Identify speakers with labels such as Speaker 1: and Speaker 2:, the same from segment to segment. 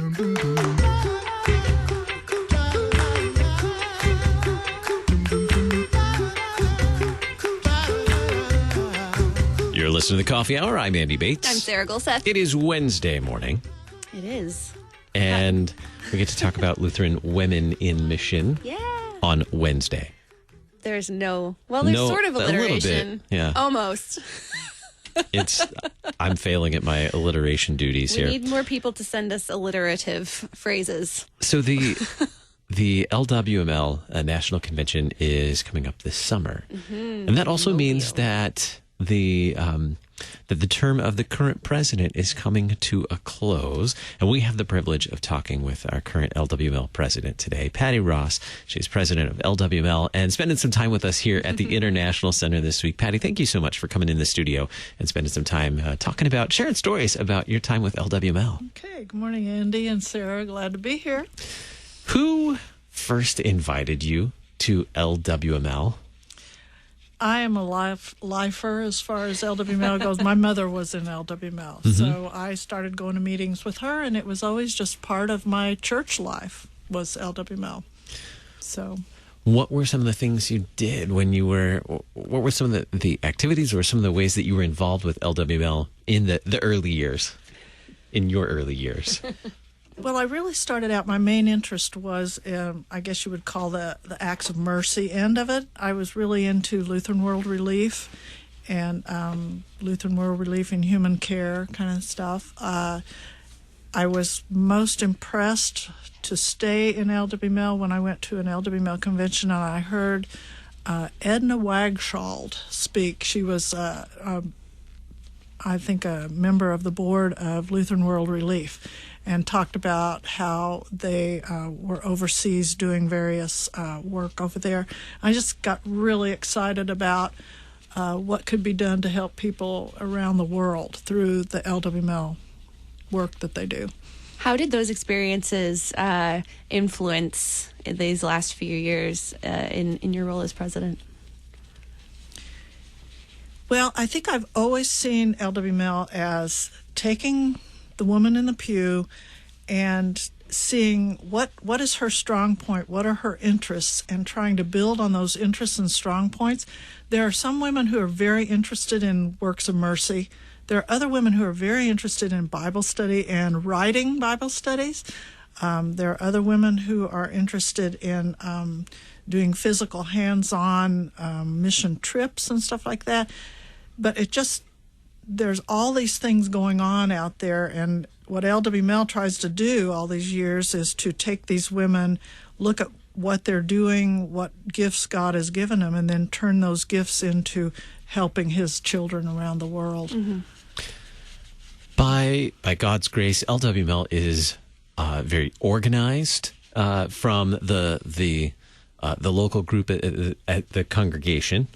Speaker 1: You're listening to the Coffee Hour. I'm Andy Bates.
Speaker 2: I'm Sarah Gulseth.
Speaker 1: It is Wednesday morning.
Speaker 2: It is.
Speaker 1: And we get to talk about Lutheran women in mission on Wednesday.
Speaker 2: There's there's sort of alliteration.
Speaker 1: A little bit, yeah.
Speaker 2: Almost.
Speaker 1: I'm failing at my alliteration duties here.
Speaker 2: We need more people to send us alliterative phrases.
Speaker 1: So the LWML National Convention is coming up this summer. Mm-hmm. And that also means that the term of the current president is coming to a close. And we have the privilege of talking with our current LWML president today, Patty Ross. She's president of LWML and spending some time with us here at the International Center this week. Patty, thank you so much for coming in the studio and spending some time sharing stories about your time with LWML.
Speaker 3: Okay. Good morning, Andy and Sarah. Glad to be here.
Speaker 1: Who first invited you to LWML?
Speaker 3: I am a lifer as far as LWML goes. My mother was in LWML, so I started going to meetings with her, and it was always just part of my church life was LWML. So,
Speaker 1: what were some of the things you did when you were? What were some of the activities, or some of the ways that you were involved with LWML in the early years? In your early years.
Speaker 3: Well, I really started out, my main interest was, I guess you would call the Acts of Mercy end of it. I was really into Lutheran World Relief and Lutheran World Relief and human care kind of stuff. I was most impressed to stay in LWML when I went to an LWML convention and I heard Edna Wagshald speak. She was, I think, a member of the board of Lutheran World Relief, and talked about how they were overseas doing various work over there. I just got really excited about what could be done to help people around the world through the LWML work that they do.
Speaker 2: How did those experiences influence these last few years in your role as president?
Speaker 3: Well, I think I've always seen LWML as taking the woman in the pew and seeing what is her strong point, what are her interests, and trying to build on those interests and strong points. There are some women who are very interested in works of mercy. There are other women who are very interested in Bible study and writing Bible studies. There are other women who are interested in doing physical hands-on mission trips and stuff like that. But there's all these things going on out there, and what LWML tries to do all these years is to take these women, look at what they're doing, what gifts God has given them, and then turn those gifts into helping His children around the world. Mm-hmm.
Speaker 1: By God's grace, LWML is very organized from the local group at the congregation,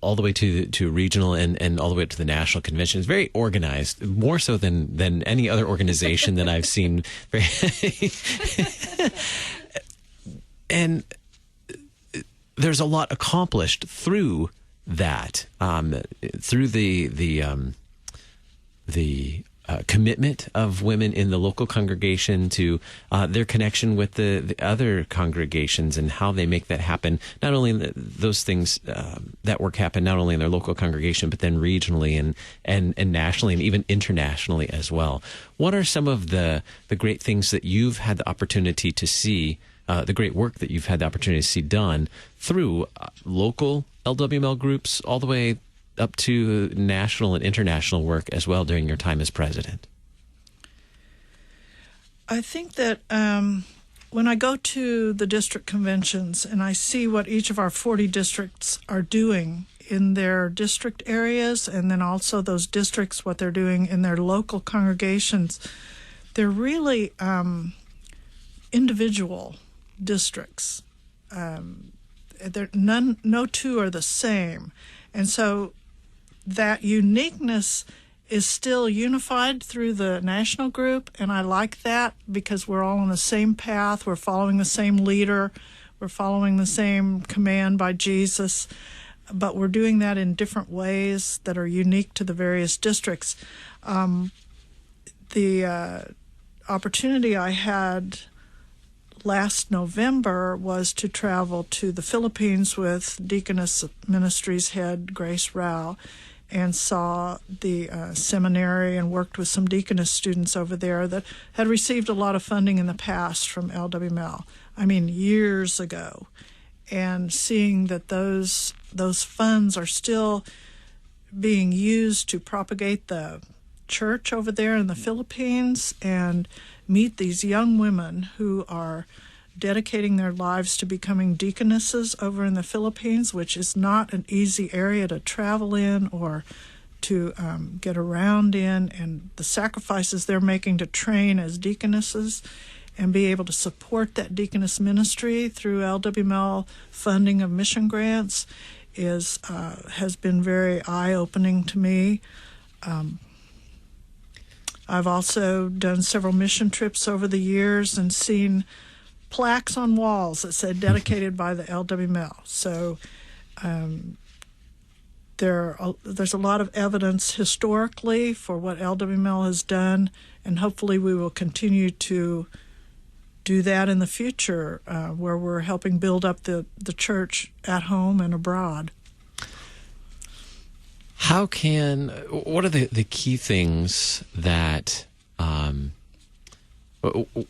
Speaker 1: all the way to regional and all the way up to the national convention. It's very organized, more so than any other organization that I've seen. And there's a lot accomplished through that, through the commitment of women in the local congregation to their connection with the other congregations and how they make that happen. Not only those things, that work happen not only in their local congregation, but then regionally and nationally and even internationally as well. What are some of the great things that you've had the opportunity to see, the great work that you've had the opportunity to see done through local LWML groups all the way up to national and international work as well during your time as president?
Speaker 3: I think that when I go to the district conventions and I see what each of our 40 districts are doing in their district areas, and then also those districts, what they're doing in their local congregations, they're really individual districts. No two are the same. And so that uniqueness is still unified through the national group, and I like that because we're all on the same path. We're following the same leader. We're following the same command by Jesus, but we're doing that in different ways that are unique to the various districts. opportunity I had last November was to travel to the Philippines with Deaconess Ministries head Grace Rao, and saw the seminary and worked with some deaconess students over there that had received a lot of funding in the past from LWML. I mean, years ago. And seeing that those funds are still being used to propagate the church over there in the Philippines, and meet these young women who are dedicating their lives to becoming deaconesses over in the Philippines, which is not an easy area to travel in or to get around in, and the sacrifices they're making to train as deaconesses and be able to support that deaconess ministry through LWML funding of mission grants has been very eye-opening to me. I've also done several mission trips over the years and seen plaques on walls that said dedicated by the LWML. So there's a lot of evidence historically for what LWML has done, and hopefully we will continue to do that in the future, where we're helping build up the church at home and abroad.
Speaker 1: What are the key things that,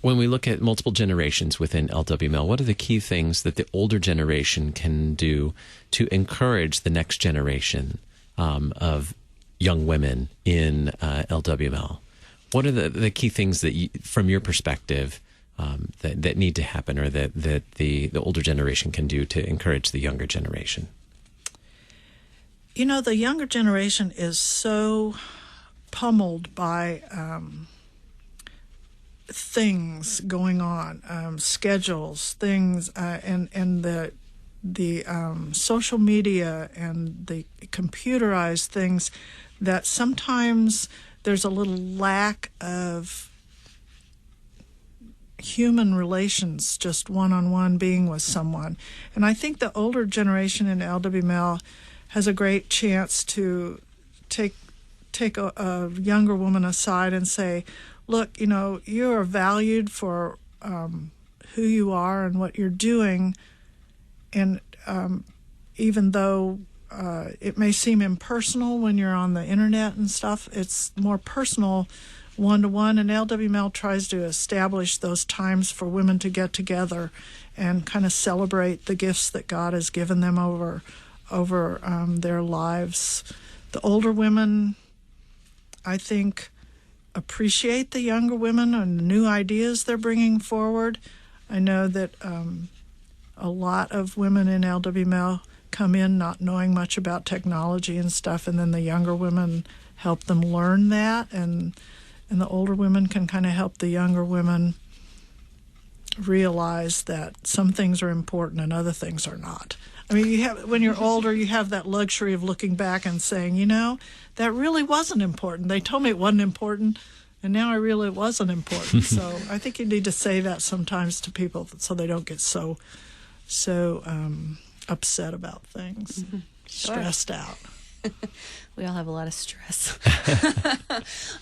Speaker 1: when we look at multiple generations within LWML, what are the key things that the older generation can do to encourage the next generation of young women in LWML? What are the key things that, from your perspective, that need to happen, or that the older generation can do to encourage the younger generation?
Speaker 3: You know, the younger generation is so pummeled by things going on, schedules, things, and the social media and the computerized things, that sometimes there's a little lack of human relations, just one-on-one being with someone. And I think the older generation in LWML has a great chance to take a younger woman aside and say, look, you know, you are valued for who you are and what you're doing, and even though it may seem impersonal when you're on the internet and stuff, it's more personal one-to-one, and LWML tries to establish those times for women to get together and kind of celebrate the gifts that God has given them over their lives. The older women, I think, appreciate the younger women and the new ideas they're bringing forward. I know that a lot of women in LWML come in not knowing much about technology and stuff, and then the younger women help them learn that, and the older women can kind of help the younger women realize that some things are important and other things are not. I mean, when you're older, you have that luxury of looking back and saying, you know, that really wasn't important. They told me it wasn't important, and now I realize it wasn't important. So I think you need to say that sometimes to people so they don't get so upset about things, stressed out.
Speaker 2: We all have a lot of stress.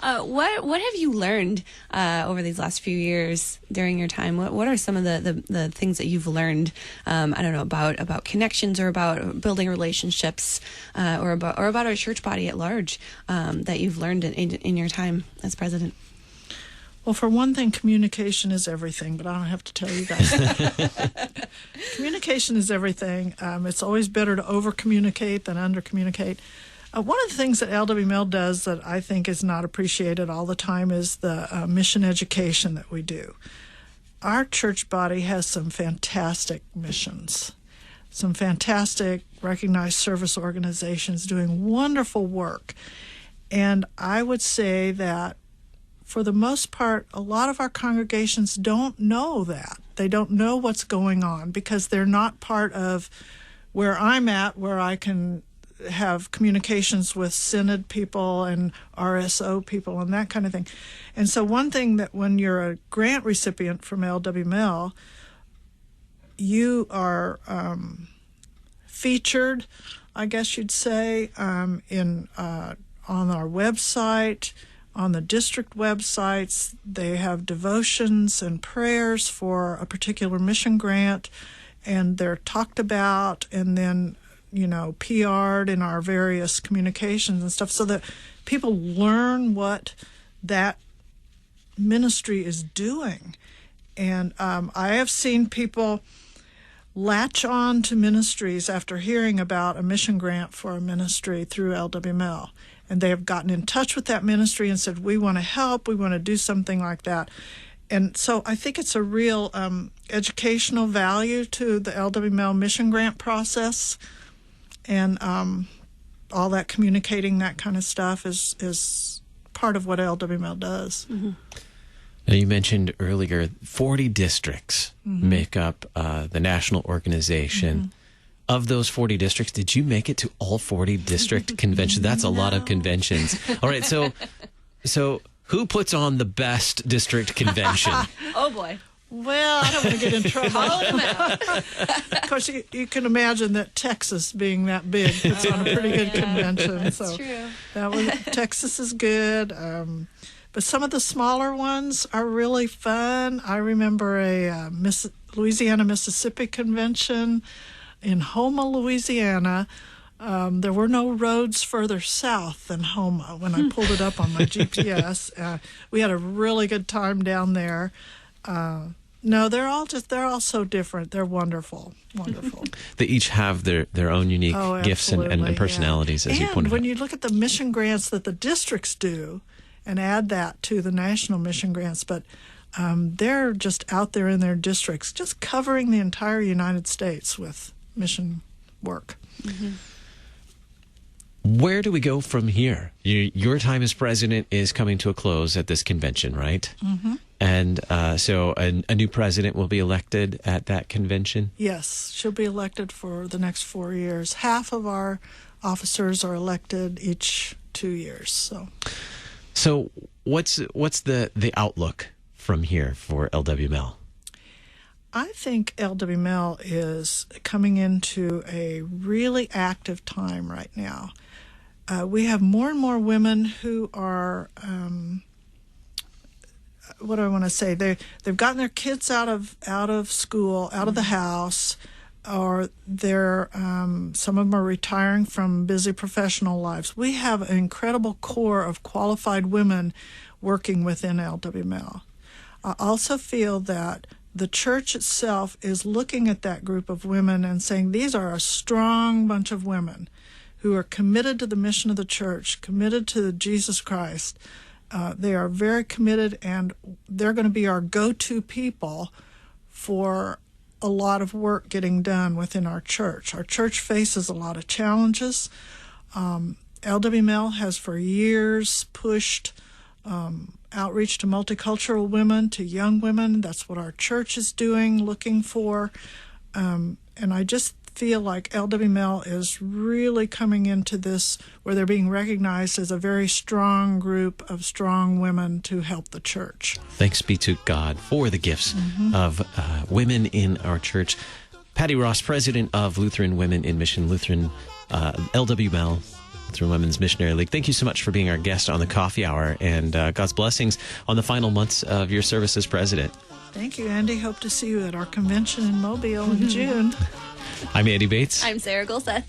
Speaker 2: What have you learned over these last few years during your time? What are some of the things that you've learned? I don't know, about connections, or about building relationships, or about our church body at large, that you've learned in your time as president?
Speaker 3: Well, for one thing, communication is everything, but I don't have to tell you guys that. Communication is everything. It's always better to over-communicate than under-communicate. One of the things that LWML does that I think is not appreciated all the time is the mission education that we do. Our church body has some fantastic missions, some fantastic recognized service organizations doing wonderful work. And I would say that for the most part, a lot of our congregations don't know that. They don't know what's going on because they're not part of where I'm at, where I can have communications with synod people and RSO people and that kind of thing. And so one thing that when you're a grant recipient from LWML, you are featured, I guess you'd say, on our website. on the district websites. They have devotions and prayers for a particular mission grant, and they're talked about and then, PR'd in our various communications and stuff so that people learn what that ministry is doing. And I have seen people latch on to ministries after hearing about a mission grant for a ministry through LWML. And they have gotten in touch with that ministry and said, we want to help, we want to do something like that. And so I think it's a real educational value to the LWML mission grant process. And all that communicating, that kind of stuff is part of what LWML does.
Speaker 2: Mm-hmm.
Speaker 1: Now, you mentioned earlier 40 districts make up the national organization. Mm-hmm. Of those 40 districts, did you make it to all 40 district conventions? That's a lot of conventions. All right, so who puts on the best district convention?
Speaker 2: Oh, boy.
Speaker 3: Well, I don't want to get in trouble.
Speaker 2: Call them out.
Speaker 3: Of course, you can imagine that Texas, being that big, puts on a pretty good convention.
Speaker 2: That's
Speaker 3: so
Speaker 2: true.
Speaker 3: Texas is good. But some of the smaller ones are really fun. I remember a Louisiana-Mississippi convention in Houma, Louisiana. There were no roads further south than Houma when I pulled it up on my GPS. We had a really good time down there. No, they're all so different. They're wonderful.
Speaker 1: They each have their own unique gifts and personalities, as you pointed out.
Speaker 3: And when you look at the mission grants that the districts do and add that to the national mission grants, but they're just out there in their districts, just covering the entire United States with mission work.
Speaker 2: Mm-hmm.
Speaker 1: Where do we go from here? Your time as president is coming to a close at this convention, right?
Speaker 3: Mm-hmm.
Speaker 1: And so a new president will be elected at that convention?
Speaker 3: Yes, she'll be elected for the next 4 years. Half of our officers are elected each 2 years.
Speaker 1: So what's the outlook from here for LWML?
Speaker 3: I think LWML is coming into a really active time right now. We have more and more women who are, what do I want to say? They've gotten their kids out of school, out of the house, or they're some of them are retiring from busy professional lives. We have an incredible core of qualified women working within LWML. I also feel that the church itself is looking at that group of women and saying these are a strong bunch of women who are committed to the mission of the church, committed to Jesus Christ. They are very committed, and they're going to be our go-to people for a lot of work getting done within our church. Our church faces a lot of challenges. LWML has for years pushed outreach to multicultural women, to young women. That's what our church is doing, looking for. And I just feel like LWML is really coming into this where they're being recognized as a very strong group of strong women to help the church.
Speaker 1: Thanks be to God for the gifts of women in our church. Patty Ross, president of Lutheran Women in Mission, LWML, Lutheran Women's Missionary League. Thank you so much for being our guest on the Coffee Hour, and God's blessings on the final months of your service as president.
Speaker 3: Thank you, Andy. Hope to see you at our convention in Mobile in June.
Speaker 1: I'm Andy Bates.
Speaker 2: I'm Sarah Gulseth.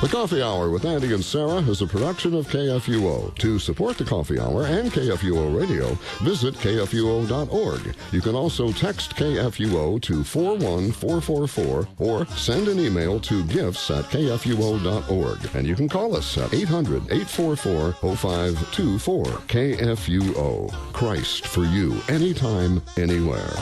Speaker 4: The Coffee Hour with Andy and Sarah is a production of KFUO. To support the Coffee Hour and KFUO Radio, visit KFUO.org. You can also text KFUO to 41444 or send an email to gifts@KFUO.org. And you can call us at 800-844-0524. KFUO. Christ for you, anytime, anywhere.